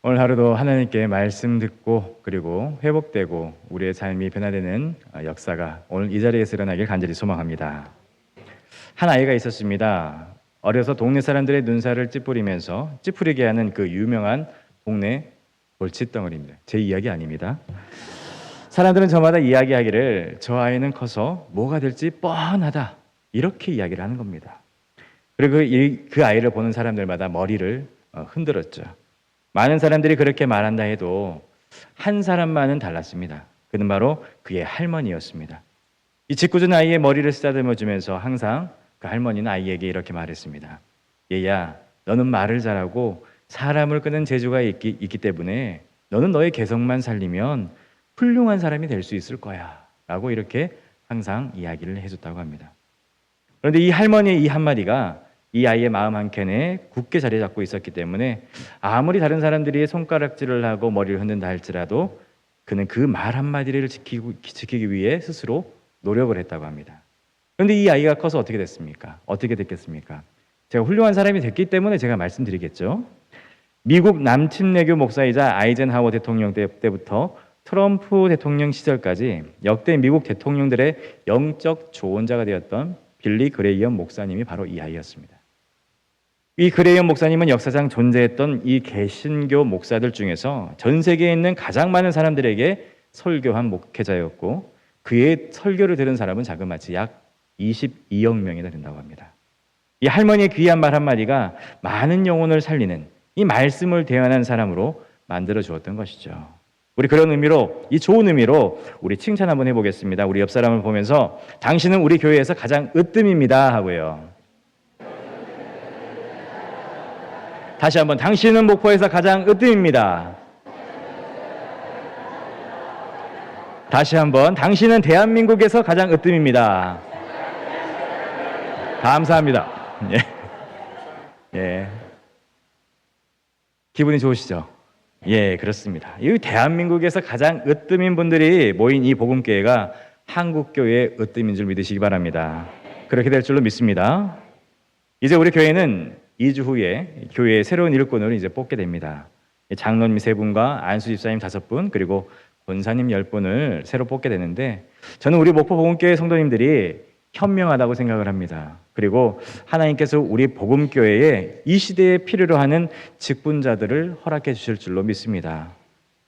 오늘 하루도 하나님께 말씀 듣고 그리고 회복되고 우리의 삶이 변화되는 역사가 오늘 이 자리에서 일어나길 간절히 소망합니다. 한 아이가 있었습니다. 어려서 동네 사람들의 눈살을 찌푸리면서 찌푸리게 하는 그 유명한 동네 골칫덩어리입니다. 제 이야기 아닙니다. 사람들은 저마다 이야기하기를 저 아이는 커서 뭐가 될지 뻔하다 이렇게 이야기를 하는 겁니다. 그리고 그 아이를 보는 사람들마다 머리를 흔들었죠. 많은 사람들이 그렇게 말한다 해도 한 사람만은 달랐습니다. 그는 바로 그의 할머니였습니다. 이 짓궂은 아이의 머리를 쓰다듬어 주면서 항상 그 할머니는 아이에게 이렇게 말했습니다. 얘야, 너는 말을 잘하고 사람을 끄는 재주가 있기 때문에 너는 너의 개성만 살리면 훌륭한 사람이 될 수 있을 거야 라고 이렇게 항상 이야기를 해줬다고 합니다. 그런데 이 할머니의 이 한마디가 이 아이의 마음 한켠에 굳게 자리 잡고 있었기 때문에 아무리 다른 사람들이 손가락질을 하고 머리를 흔든다 할지라도 그는 그 말 한마디를 지키기 위해 스스로 노력을 했다고 합니다. 그런데 이 아이가 커서 어떻게 됐습니까? 어떻게 됐겠습니까? 제가 훌륭한 사람이 됐기 때문에 제가 말씀드리겠죠. 미국 남침내교 목사이자 아이젠하워 대통령 때부터 트럼프 대통령 시절까지 역대 미국 대통령들의 영적 조언자가 되었던 빌리 그레이엄 목사님이 바로 이 아이였습니다. 이 그레이엄 목사님은 역사상 존재했던 이 개신교 목사들 중에서 전 세계에 있는 가장 많은 사람들에게 설교한 목회자였고 그의 설교를 들은 사람은 자그마치 약 22억 명이나 된다고 합니다. 이 할머니의 귀한 말 한마디가 많은 영혼을 살리는 이 말씀을 대언한 사람으로 만들어 주었던 것이죠. 우리 그런 의미로, 이 좋은 의미로 우리 칭찬 한번 해보겠습니다. 우리 옆 사람을 보면서 당신은 우리 교회에서 가장 으뜸입니다 하고요. 다시 한번 당신은 목포에서 가장 으뜸입니다. 다시 한번 당신은 대한민국에서 가장 으뜸입니다. 감사합니다. 예. 기분이 좋으시죠? 예, 그렇습니다. 이 대한민국에서 가장 으뜸인 분들이 모인 이 복음교회가 한국교회의 으뜸인 줄 믿으시기 바랍니다. 그렇게 될 줄로 믿습니다. 이제 우리 교회는 2주 후에 교회의 새로운 일꾼을 이제 뽑게 됩니다. 장로님 3분과 안수 집사님 5분 그리고 권사님 10분을 새로 뽑게 되는데 저는 우리 목포 복음교회 성도님들이 현명하다고 생각을 합니다. 그리고 하나님께서 우리 복음교회에 이 시대에 필요로 하는 직분자들을 허락해 주실 줄로 믿습니다.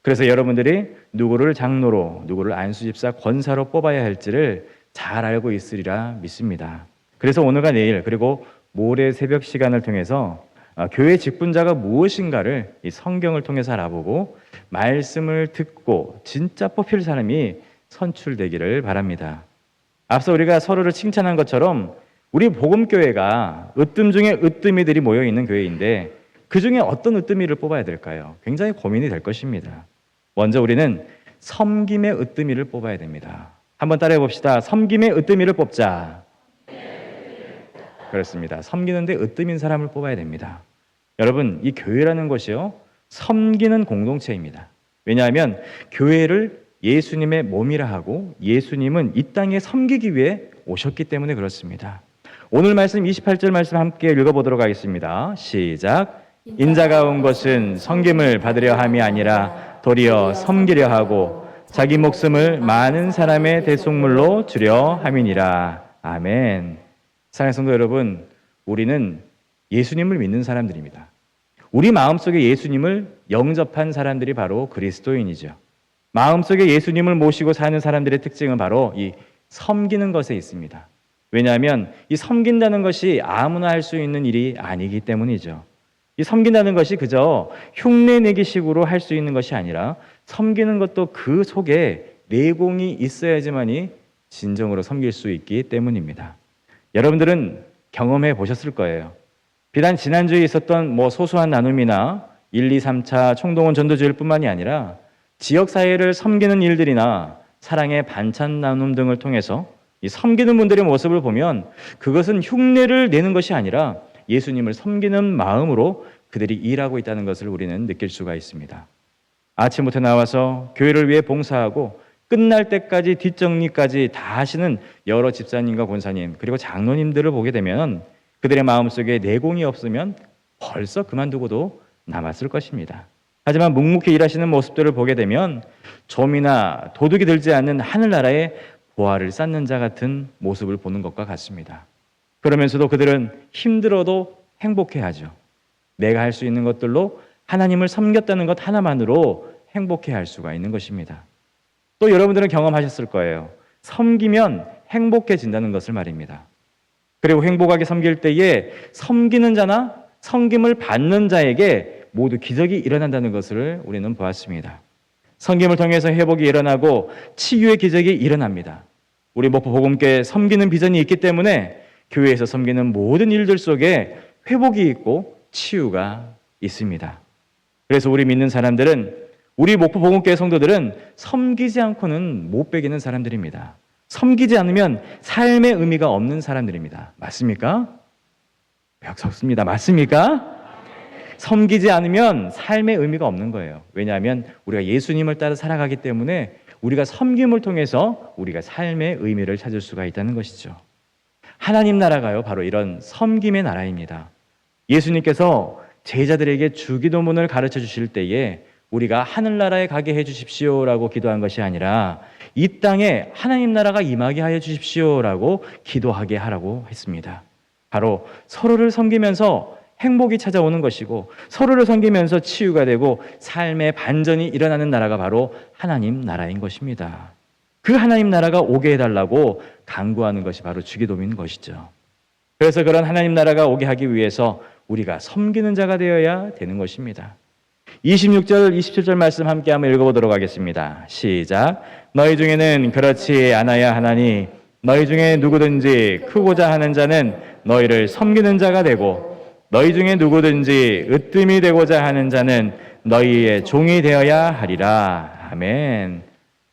그래서 여러분들이 누구를 장로로, 누구를 안수집사, 권사로 뽑아야 할지를 잘 알고 있으리라 믿습니다. 그래서 오늘과 내일 그리고 모레 새벽 시간을 통해서 교회 직분자가 무엇인가를 이 성경을 통해서 알아보고 말씀을 듣고 진짜 뽑힐 사람이 선출되기를 바랍니다. 앞서 우리가 서로를 칭찬한 것처럼 우리 복음교회가 으뜸 중에 으뜸이들이 모여있는 교회인데 그 중에 어떤 으뜸이를 뽑아야 될까요? 굉장히 고민이 될 것입니다. 먼저 우리는 섬김의 으뜸이를 뽑아야 됩니다. 한번 따라해 봅시다. 섬김의 으뜸이를 뽑자. 그렇습니다. 섬기는데 으뜸인 사람을 뽑아야 됩니다. 여러분, 이 교회라는 것이요, 섬기는 공동체입니다. 왜냐하면 교회를 예수님의 몸이라 하고 예수님은 이 땅에 섬기기 위해 오셨기 때문에 그렇습니다. 오늘 말씀 28절 말씀 함께 읽어보도록 하겠습니다. 시작. 인자가 온 것은 섬김을 받으려 함이 아니라 도리어 섬기려 하고 자기 목숨을 많은 사람의 대속물로 주려 함이니라. 아멘. 사랑하는 성도 여러분, 우리는 예수님을 믿는 사람들입니다. 우리 마음속에 예수님을 영접한 사람들이 바로 그리스도인이죠. 마음속에 예수님을 모시고 사는 사람들의 특징은 바로 이 섬기는 것에 있습니다. 왜냐하면 이 섬긴다는 것이 아무나 할 수 있는 일이 아니기 때문이죠. 이 섬긴다는 것이 그저 흉내내기식으로 할 수 있는 것이 아니라 섬기는 것도 그 속에 내공이 있어야지만이 진정으로 섬길 수 있기 때문입니다. 여러분들은 경험해 보셨을 거예요. 비단 지난주에 있었던 소소한 나눔이나 1, 2, 3차 총동원 전도주일 뿐만이 아니라 지역사회를 섬기는 일들이나 사랑의 반찬 나눔 등을 통해서 이 섬기는 분들의 모습을 보면 그것은 흉내를 내는 것이 아니라 예수님을 섬기는 마음으로 그들이 일하고 있다는 것을 우리는 느낄 수가 있습니다. 아침부터 나와서 교회를 위해 봉사하고 끝날 때까지 뒷정리까지 다 하시는 여러 집사님과 권사님 그리고 장로님들을 보게 되면 그들의 마음속에 내공이 없으면 벌써 그만두고도 남았을 것입니다. 하지만 묵묵히 일하시는 모습들을 보게 되면 좀이나 도둑이 들지 않는 하늘나라의 보화를 쌓는 자 같은 모습을 보는 것과 같습니다. 그러면서도 그들은 힘들어도 행복해하죠. 내가 할 수 있는 것들로 하나님을 섬겼다는 것 하나만으로 행복해할 수가 있는 것입니다. 또 여러분들은 경험하셨을 거예요. 섬기면 행복해진다는 것을 말입니다. 그리고 행복하게 섬길 때에 섬기는 자나 섬김을 받는 자에게 모두 기적이 일어난다는 것을 우리는 보았습니다. 섬김을 통해서 회복이 일어나고 치유의 기적이 일어납니다. 우리 목포 복음교회 섬기는 비전이 있기 때문에 교회에서 섬기는 모든 일들 속에 회복이 있고 치유가 있습니다. 그래서 우리 믿는 사람들은, 우리 목포 복음교회 성도들은 섬기지 않고는 못 배기는 사람들입니다. 섬기지 않으면 삶의 의미가 없는 사람들입니다. 맞습니까? 벽섰습니다. 맞습니까? 섬기지 않으면 삶의 의미가 없는 거예요. 왜냐하면 우리가 예수님을 따라 살아가기 때문에 우리가 섬김을 통해서 우리가 삶의 의미를 찾을 수가 있다는 것이죠. 하나님 나라가요, 바로 이런 섬김의 나라입니다. 예수님께서 제자들에게 주기도문을 가르쳐 주실 때에 우리가 하늘나라에 가게 해 주십시오라고 기도한 것이 아니라 이 땅에 하나님 나라가 임하게 하여 주십시오라고 기도하게 하라고 했습니다. 바로 서로를 섬기면서 행복이 찾아오는 것이고 서로를 섬기면서 치유가 되고 삶의 반전이 일어나는 나라가 바로 하나님 나라인 것입니다. 그 하나님 나라가 오게 해달라고 간구하는 것이 바로 주기도문인 것이죠. 그래서 그런 하나님 나라가 오게 하기 위해서 우리가 섬기는 자가 되어야 되는 것입니다. 26절, 27절 말씀 함께 한번 읽어보도록 하겠습니다. 시작. 너희 중에는 그렇지 않아야 하나니 너희 중에 누구든지 크고자 하는 자는 너희를 섬기는 자가 되고 너희 중에 누구든지 으뜸이 되고자 하는 자는 너희의 종이 되어야 하리라. 아멘.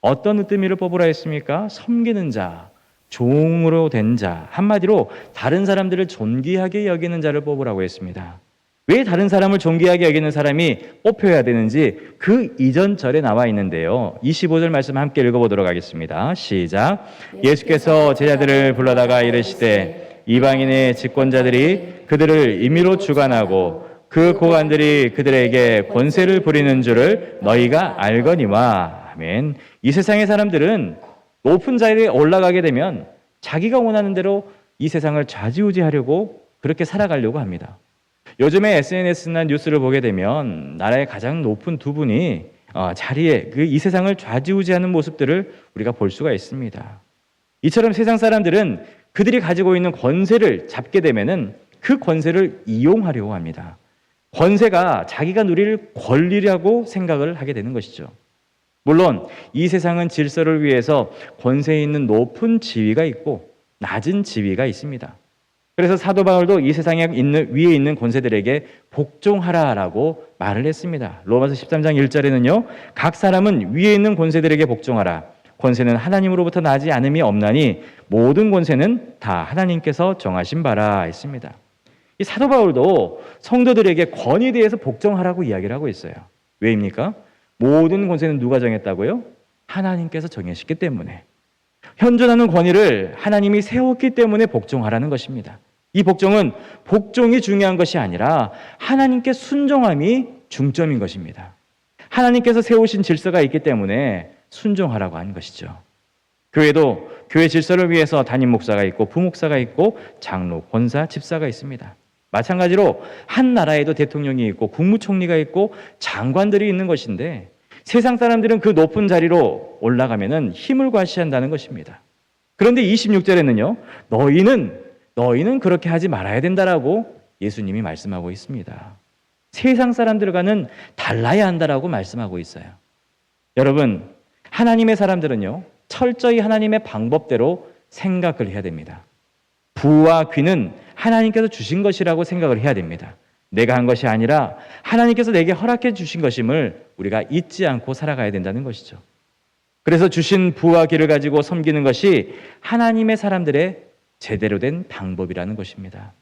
어떤 으뜸이를 뽑으라 했습니까? 섬기는 자, 종으로 된 자, 한마디로 다른 사람들을 존귀하게 여기는 자를 뽑으라고 했습니다. 왜 다른 사람을 존귀하게 여기는 사람이 뽑혀야 되는지 그 이전 절에 나와 있는데요. 25절 말씀 함께 읽어보도록 하겠습니다. 시작. 예수께서 제자들을 불러다가 이르시되 이방인의 집권자들이 그들을 임의로 주관하고 그 고관들이 그들에게 권세를 부리는 줄을 너희가 알거니와. 아멘. 이 세상의 사람들은 높은 자리에 올라가게 되면 자기가 원하는 대로 이 세상을 좌지우지하려고 그렇게 살아가려고 합니다. 요즘에 SNS나 뉴스를 보게 되면 나라의 가장 높은 두 분이 자리에 이 세상을 좌지우지하는 모습들을 우리가 볼 수가 있습니다. 이처럼 세상 사람들은 그들이 가지고 있는 권세를 잡게 되면은 그 권세를 이용하려고 합니다. 권세가 자기가 누릴 권리라고 생각을 하게 되는 것이죠. 물론 이 세상은 질서를 위해서 권세에 있는 높은 지위가 있고 낮은 지위가 있습니다. 그래서 사도 바울도 이 세상에 위에 있는 권세들에게 복종하라라고 말을 했습니다. 로마서 13장 1절에는요. 각 사람은 위에 있는 권세들에게 복종하라. 권세는 하나님으로부터 나지 않음이 없나니 모든 권세는 다 하나님께서 정하신 바라 했습니다. 이 사도 바울도 성도들에게 권위에 대해서 복종하라고 이야기를 하고 있어요. 왜입니까? 모든 권세는 누가 정했다고요? 하나님께서 정하셨기 때문에. 현존하는 권위를 하나님이 세웠기 때문에 복종하라는 것입니다. 이 복종은 복종이 중요한 것이 아니라 하나님께 순종함이 중점인 것입니다. 하나님께서 세우신 질서가 있기 때문에 순종하라고 하는 것이죠. 교회도 교회 질서를 위해서 담임 목사가 있고 부목사가 있고 장로, 권사, 집사가 있습니다. 마찬가지로 한 나라에도 대통령이 있고 국무총리가 있고 장관들이 있는 것인데 세상 사람들은 그 높은 자리로 올라가면은 힘을 과시한다는 것입니다. 그런데 26절에는요. 너희는 그렇게 하지 말아야 된다라고 예수님이 말씀하고 있습니다. 세상 사람들과는 달라야 한다라고 말씀하고 있어요. 여러분, 하나님의 사람들은요. 철저히 하나님의 방법대로 생각을 해야 됩니다. 부와 귀는 하나님께서 주신 것이라고 생각을 해야 됩니다. 내가 한 것이 아니라 하나님께서 내게 허락해 주신 것임을 우리가 잊지 않고 살아가야 된다는 것이죠. 그래서 주신 부와 귀를 가지고 섬기는 것이 하나님의 사람들의 제대로 된 방법이라는 것입니다.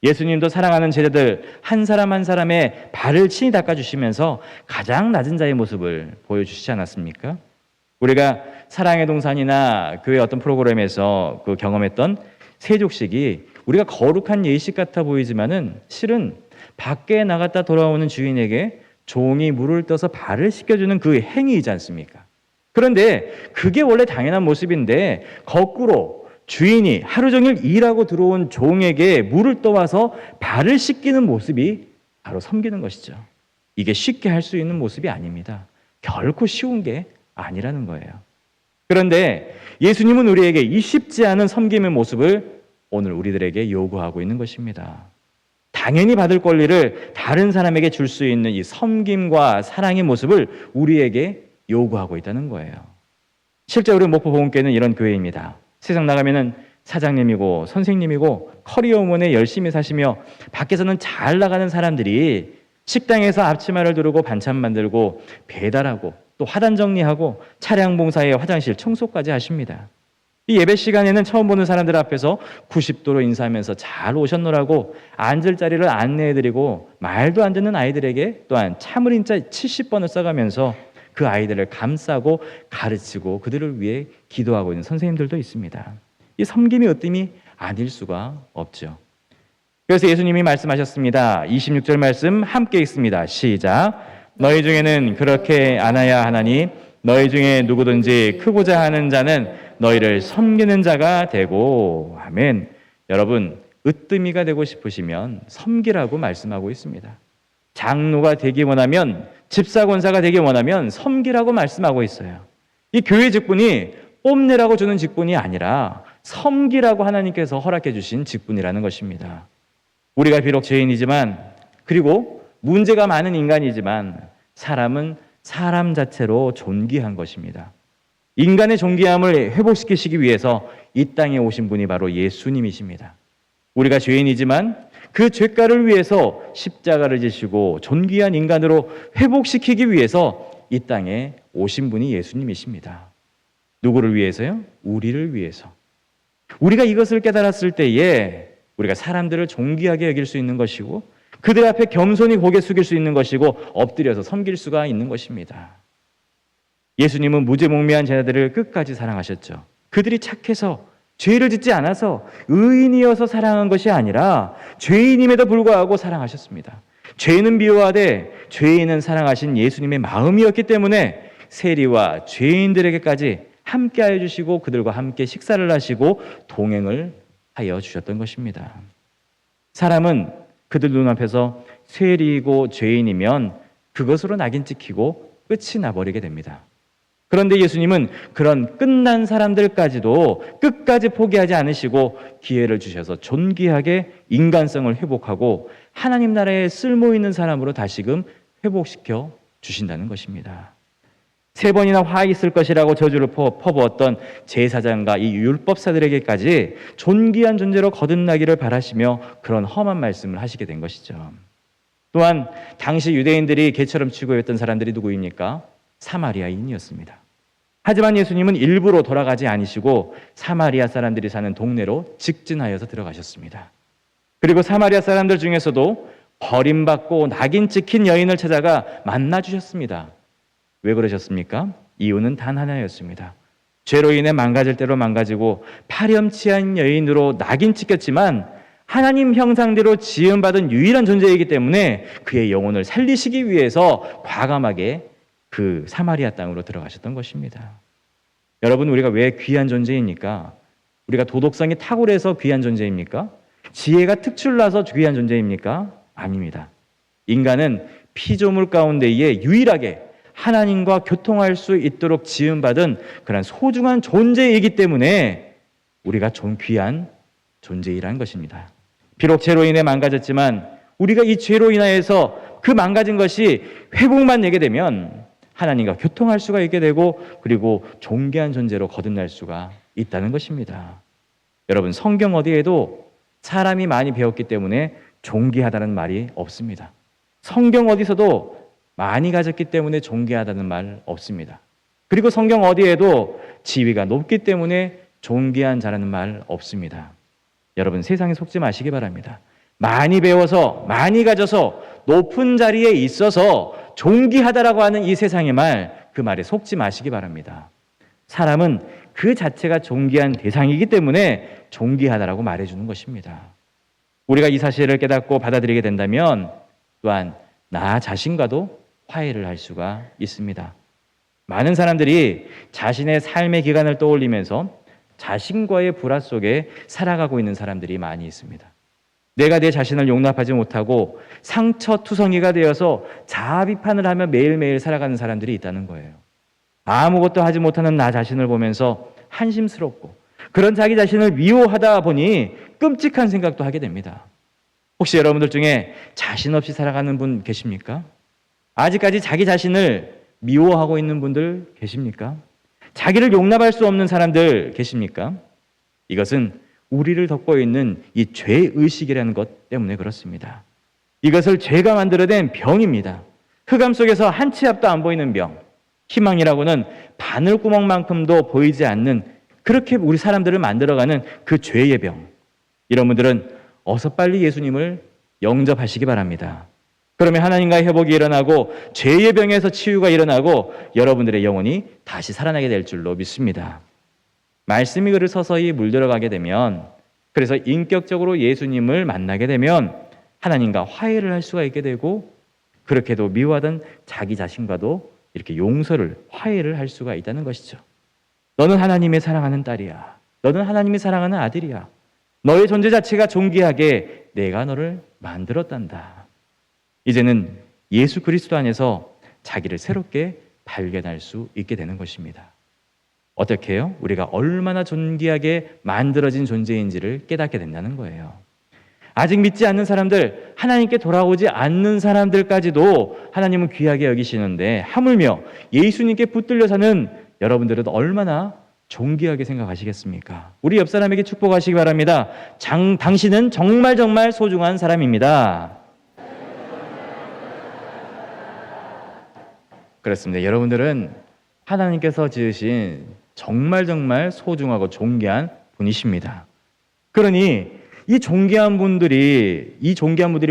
예수님도 사랑하는 제자들 한 사람 한 사람의 발을 친히 닦아주시면서 가장 낮은 자의 모습을 보여주시지 않았습니까? 우리가 사랑의 동산이나 교회 어떤 프로그램에서 그 경험했던 세족식이 우리가 거룩한 예식 같아 보이지만은 실은 밖에 나갔다 돌아오는 주인에게 종이 물을 떠서 발을 씻겨주는 그 행위이지 않습니까? 그런데 그게 원래 당연한 모습인데 거꾸로 주인이 하루 종일 일하고 들어온 종에게 물을 떠와서 발을 씻기는 모습이 바로 섬기는 것이죠. 이게 쉽게 할 수 있는 모습이 아닙니다. 결코 쉬운 게 아니라는 거예요. 그런데 예수님은 우리에게 이 쉽지 않은 섬김의 모습을 오늘 우리들에게 요구하고 있는 것입니다. 당연히 받을 권리를 다른 사람에게 줄 수 있는 이 섬김과 사랑의 모습을 우리에게 요구하고 있다는 거예요. 실제 우리 목포보훈교회는 이런 교회입니다. 세상 나가면은 사장님이고 선생님이고 커리어 우먼에 열심히 사시며 밖에서는 잘 나가는 사람들이 식당에서 앞치마를 두르고 반찬 만들고 배달하고 또 화단 정리하고 차량 봉사에 화장실 청소까지 하십니다. 이 예배 시간에는 처음 보는 사람들 앞에서 90도로 인사하면서 잘 오셨노라고 앉을 자리를 안내해드리고 말도 안 듣는 아이들에게 또한 참을인자 70번을 써가면서 그 아이들을 감싸고 가르치고 그들을 위해 기도하고 있는 선생님들도 있습니다. 이 섬김의 으뜸이 아닐 수가 없죠. 그래서 예수님이 말씀하셨습니다. 26절 말씀 함께 읽습니다. 시작. 너희 중에는 그렇게 안아야 하나니 너희 중에 누구든지 크고자 하는 자는 너희를 섬기는 자가 되고. 아멘. 여러분, 으뜸이가 되고 싶으시면 섬기라고 말씀하고 있습니다. 장로가 되기 원하면, 집사 권사가 되기 원하면 섬기라고 말씀하고 있어요. 이 교회 직분이 뽐내라고 주는 직분이 아니라 섬기라고 하나님께서 허락해 주신 직분이라는 것입니다. 우리가 비록 죄인이지만, 그리고 문제가 많은 인간이지만 사람은 사람 자체로 존귀한 것입니다. 인간의 존귀함을 회복시키시기 위해서 이 땅에 오신 분이 바로 예수님이십니다. 우리가 죄인이지만 그 죄가를 위해서 십자가를 지시고 존귀한 인간으로 회복시키기 위해서 이 땅에 오신 분이 예수님이십니다. 누구를 위해서요? 우리를 위해서. 우리가 이것을 깨달았을 때에 우리가 사람들을 존귀하게 여길 수 있는 것이고 그들 앞에 겸손히 고개 숙일 수 있는 것이고 엎드려서 섬길 수가 있는 것입니다. 예수님은 무죄몽매한 제자들을 끝까지 사랑하셨죠. 그들이 착해서 죄를 짓지 않아서 의인이어서 사랑한 것이 아니라 죄인임에도 불구하고 사랑하셨습니다. 죄는 미워하되 죄인은 사랑하신 예수님의 마음이었기 때문에 세리와 죄인들에게까지 함께하여 주시고 그들과 함께 식사를 하시고 동행을 하여 주셨던 것입니다. 사람은 그들 눈앞에서 세리이고 죄인이면 그것으로 낙인 찍히고 끝이 나버리게 됩니다. 그런데 예수님은 그런 끝난 사람들까지도 끝까지 포기하지 않으시고 기회를 주셔서 존귀하게 인간성을 회복하고 하나님 나라에 쓸모있는 사람으로 다시금 회복시켜 주신다는 것입니다. 3번이나 화 있을 것이라고 저주를 퍼부었던 제사장과 이 율법사들에게까지 존귀한 존재로 거듭나기를 바라시며 그런 험한 말씀을 하시게 된 것이죠. 또한 당시 유대인들이 개처럼 취급했던 사람들이 누구입니까? 사마리아인이었습니다. 하지만 예수님은 일부러 돌아가지 않으시고 사마리아 사람들이 사는 동네로 직진하여서 들어가셨습니다. 그리고 사마리아 사람들 중에서도 버림받고 낙인 찍힌 여인을 찾아가 만나주셨습니다. 왜 그러셨습니까? 이유는 단 하나였습니다. 죄로 인해 망가질 대로 망가지고 파렴치한 여인으로 낙인 찍혔지만 하나님 형상대로 지음받은 유일한 존재이기 때문에 그의 영혼을 살리시기 위해서 과감하게 그 사마리아 땅으로 들어가셨던 것입니다. 여러분, 우리가 왜 귀한 존재입니까? 우리가 도덕성이 탁월해서 귀한 존재입니까? 지혜가 특출나서 귀한 존재입니까? 아닙니다. 인간은 피조물 가운데에 유일하게 하나님과 교통할 수 있도록 지음받은 그런 소중한 존재이기 때문에 우리가 좀 귀한 존재이라는 것입니다. 비록 죄로 인해 망가졌지만 우리가 이 죄로 인하여서 그 망가진 것이 회복만 내게 되면 하나님과 교통할 수가 있게 되고 그리고 존귀한 존재로 거듭날 수가 있다는 것입니다. 여러분, 성경 어디에도 사람이 많이 배웠기 때문에 존귀하다는 말이 없습니다. 성경 어디서도 많이 가졌기 때문에 존귀하다는 말 없습니다. 그리고 성경 어디에도 지위가 높기 때문에 존귀한 자라는 말 없습니다. 여러분, 세상에 속지 마시기 바랍니다. 많이 배워서 많이 가져서 높은 자리에 있어서 존귀하다라고 하는 이 세상의 말, 그 말에 속지 마시기 바랍니다. 사람은 그 자체가 존귀한 대상이기 때문에 존귀하다라고 말해주는 것입니다. 우리가 이 사실을 깨닫고 받아들이게 된다면 또한 나 자신과도 화해를 할 수가 있습니다. 많은 사람들이 자신의 삶의 기간을 떠올리면서 자신과의 불화 속에 살아가고 있는 사람들이 많이 있습니다. 내가 내 자신을 용납하지 못하고 상처투성이가 되어서 자아 비판을 하며 매일매일 살아가는 사람들이 있다는 거예요. 아무것도 하지 못하는 나 자신을 보면서 한심스럽고 그런 자기 자신을 미워하다 보니 끔찍한 생각도 하게 됩니다. 혹시 여러분들 중에 자신 없이 살아가는 분 계십니까? 아직까지 자기 자신을 미워하고 있는 분들 계십니까? 자기를 용납할 수 없는 사람들 계십니까? 이것은 우리를 덮고 있는 이 죄의식이라는 것 때문에 그렇습니다. 이것을 죄가 만들어낸 병입니다. 흑암 속에서 한 치 앞도 안 보이는 병. 희망이라고는 바늘구멍만큼도 보이지 않는 그렇게 우리 사람들을 만들어가는 그 죄의 병. 이런 분들은 어서 빨리 예수님을 영접하시기 바랍니다. 그러면 하나님과의 회복이 일어나고 죄의 병에서 치유가 일어나고 여러분들의 영혼이 다시 살아나게 될 줄로 믿습니다. 말씀이 그를 서서히 물들어가게 되면, 그래서 인격적으로 예수님을 만나게 되면 하나님과 화해를 할 수가 있게 되고, 그렇게도 미워하던 자기 자신과도 이렇게 용서를, 화해를 할 수가 있다는 것이죠. 너는 하나님의 사랑하는 딸이야. 너는 하나님이 사랑하는 아들이야. 너의 존재 자체가 존귀하게 내가 너를 만들었단다. 이제는 예수 그리스도 안에서 자기를 새롭게 발견할 수 있게 되는 것입니다. 어떻게 해요? 우리가 얼마나 존귀하게 만들어진 존재인지를 깨닫게 된다는 거예요. 아직 믿지 않는 사람들, 하나님께 돌아오지 않는 사람들까지도 하나님은 귀하게 여기시는데 하물며 예수님께 붙들려 사는 여러분들은 얼마나 존귀하게 생각하시겠습니까? 우리 옆 사람에게 축복하시기 바랍니다. 당신은 정말 정말 소중한 사람입니다. 그렇습니다. 여러분들은 하나님께서 지으신 정말 정말 소중하고 존귀한 분이십니다. 그러니 이 존귀한 분들이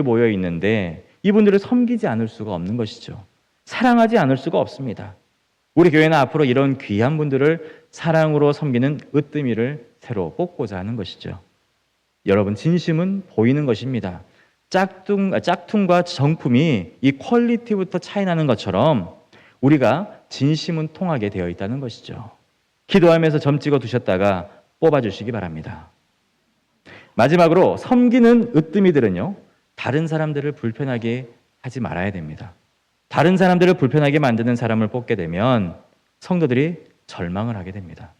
모여 있는데 이분들을 섬기지 않을 수가 없는 것이죠. 사랑하지 않을 수가 없습니다. 우리 교회는 앞으로 이런 귀한 분들을 사랑으로 섬기는 으뜸이를 새로 뽑고자 하는 것이죠. 여러분, 진심은 보이는 것입니다. 짝퉁과 정품이 이 퀄리티부터 차이 나는 것처럼 우리가 진심은 통하게 되어 있다는 것이죠. 기도하면서 점 찍어 두셨다가 뽑아주시기 바랍니다. 마지막으로 섬기는 으뜸이들은요, 다른 사람들을 불편하게 하지 말아야 됩니다. 다른 사람들을 불편하게 만드는 사람을 뽑게 되면 성도들이 절망을 하게 됩니다.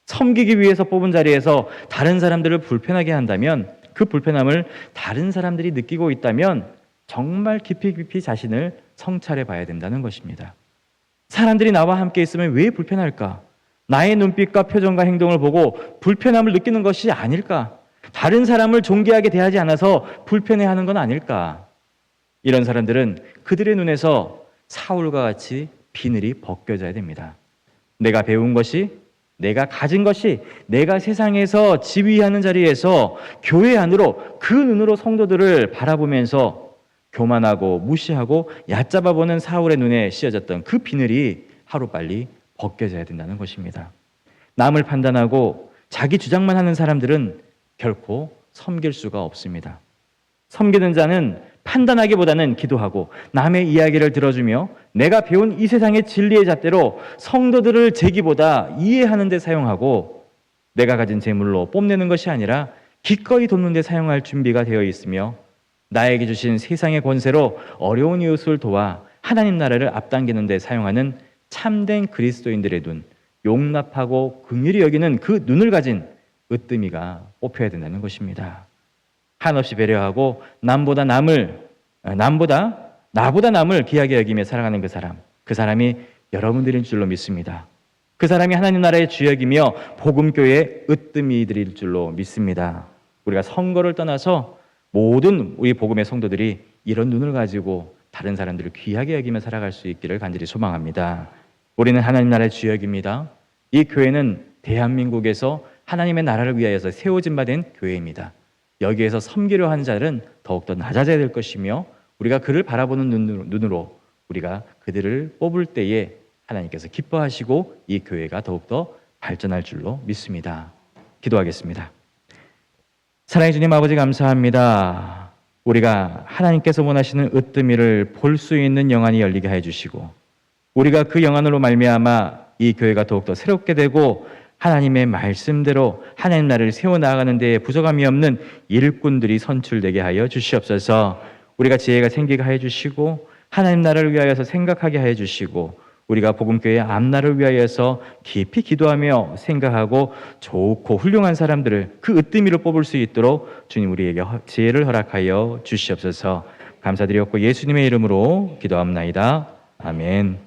섬기기 위해서 뽑은 자리에서 다른 사람들을 불편하게 한다면 그 불편함을 다른 사람들이 느끼고 있다면 정말 깊이 자신을 성찰해 봐야 된다는 것입니다. 사람들이 나와 함께 있으면 왜 불편할까? 나의 눈빛과 표정과 행동을 보고 불편함을 느끼는 것이 아닐까? 다른 사람을 존귀하게 대하지 않아서 불편해하는 건 아닐까? 이런 사람들은 그들의 눈에서 사울과 같이 비늘이 벗겨져야 됩니다. 내가 배운 것이, 내가 가진 것이, 내가 세상에서 지휘하는 자리에서 교회 안으로 그 눈으로 성도들을 바라보면서 교만하고 무시하고 얕잡아보는 사울의 눈에 씌어졌던 그 비늘이 하루빨리 벗겨져야 된다는 것입니다. 남을 판단하고 자기 주장만 하는 사람들은 결코 섬길 수가 없습니다. 섬기는 자는 판단하기보다는 기도하고 남의 이야기를 들어주며 내가 배운 이 세상의 진리의 잣대로 성도들을 제기보다 이해하는 데 사용하고, 내가 가진 재물로 뽐내는 것이 아니라 기꺼이 돕는 데 사용할 준비가 되어 있으며, 나에게 주신 세상의 권세로 어려운 이웃을 도와 하나님 나라를 앞당기는 데 사용하는 참된 그리스도인들의 눈, 용납하고 긍휼히 여기는 그 눈을 가진 으뜸이가 뽑혀야 된다는 것입니다. 한없이 배려하고 나보다 남을 귀하게 여기며 살아가는 그 사람이 여러분들인 줄로 믿습니다. 그 사람이 하나님 나라의 주역이며 복음교회의 으뜸이들일 줄로 믿습니다. 우리가 선거를 떠나서 모든 우리 복음의 성도들이 이런 눈을 가지고 다른 사람들을 귀하게 여기며 살아갈 수 있기를 간절히 소망합니다. 우리는 하나님 나라의 주역입니다. 이 교회는 대한민국에서 하나님의 나라를 위하여서 세워진 바 된 교회입니다. 여기에서 섬기려 하는 자들은 더욱더 낮아져야 될 것이며, 우리가 그를 바라보는 눈으로 우리가 그들을 뽑을 때에 하나님께서 기뻐하시고 이 교회가 더욱더 발전할 줄로 믿습니다. 기도하겠습니다. 사랑해 주님 아버지, 감사합니다. 우리가 하나님께서 원하시는 으뜸이를 볼 수 있는 영안이 열리게 해 주시고, 우리가 그 영안으로 말미암아 이 교회가 더욱더 새롭게 되고 하나님의 말씀대로 하나님 나라를 세워나가는 데에 부족함이 없는 일꾼들이 선출되게 하여 주시옵소서. 우리가 지혜가 생기게 하여 주시고 하나님 나라를 위하여서 생각하게 하여 주시고, 우리가 복음교회의 앞날을 위하여서 깊이 기도하며 생각하고 좋고 훌륭한 사람들을 그 으뜸이를 뽑을 수 있도록 주님 우리에게 지혜를 허락하여 주시옵소서. 감사드렸고 예수님의 이름으로 기도합나이다. 아멘.